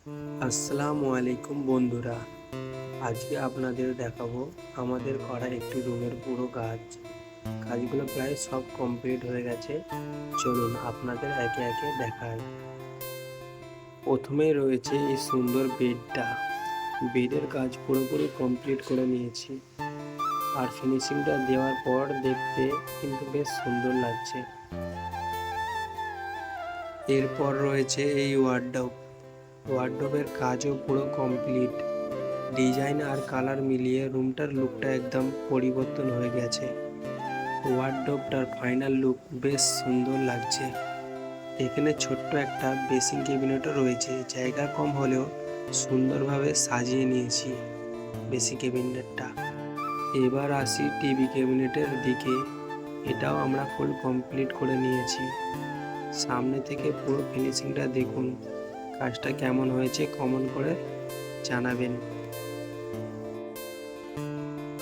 আসসালামু আলাইকুম বন্ধুরা, আজকে আপনাদের দেখাবো আমাদের করা একটি রুমের পুরো কাজগুলো প্রায় সব কমপ্লিট হয়ে গেছে। চলুন আপনাদের একে একে দেখাই। প্রথমেই রয়েছে এই সুন্দর বেডের কাজ পুরোপুরি কমপ্লিট করে নিয়েছি, আর ফিনিশিংটা দেওয়ার পর দেখতে কিন্তু বেশ সুন্দর লাগছে। এরপর রয়েছে এই ওয়ার্ডরোবের কাজও পুরো কমপ্লিট। ডিজাইন আর কালার মিলিয়ে রুমটার লুকটা একদম পরিবর্তন হয়ে গেছে। ওয়ার্ডরোবটার ফাইনাল লুক বেশ সুন্দর লাগছে। এখানে ছোট্ট একটা বেসিং ক্যাবিনেটও রয়েছে, জায়গা কম হলেও সুন্দরভাবে সাজিয়ে নিয়েছি বেসিং ক্যাবিনেটটা। এবার আসি টিভি ক্যাবিনেটের দিকে। এটাও আমরা ফুল কমপ্লিট করে নিয়েছি। সামনে থেকে পুরো ফিনিশিংটা দেখুন। কাজটা কেমন হয়েছে কমেন্ট করে জানাবেন।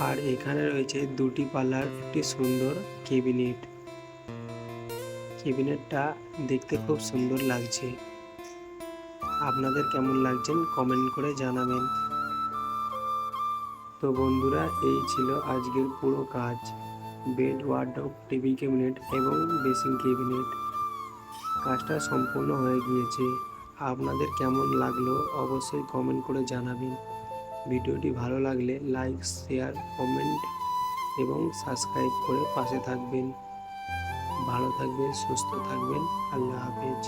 আর এখানে রয়েছে দুটি পাল্লার একটি সুন্দর ক্যাবিনেটটা দেখতে খুব সুন্দর লাগছে। আপনাদের কেমন লাগছেন কমেন্ট করে জানাবেন। তো বন্ধুরা, এই ছিল আজকের পুরো কাজ। বেড, ওয়ার্ডরোব, টিভি ক্যাবিনেট এবং ড্রেসিং ক্যাবিনেট কাজটা সম্পূর্ণ হয়ে গিয়েছে। আপনাদের কেমন লাগলো অবশ্যই কমেন্ট করে জানাবেন। ভিডিওটি ভালো লাগলে লাইক, শেয়ার, কমেন্ট এবং সাবস্ক্রাইব করে পাশে থাকবেন। ভালো থাকবেন, সুস্থ থাকবেন। আল্লাহ হাফেজ।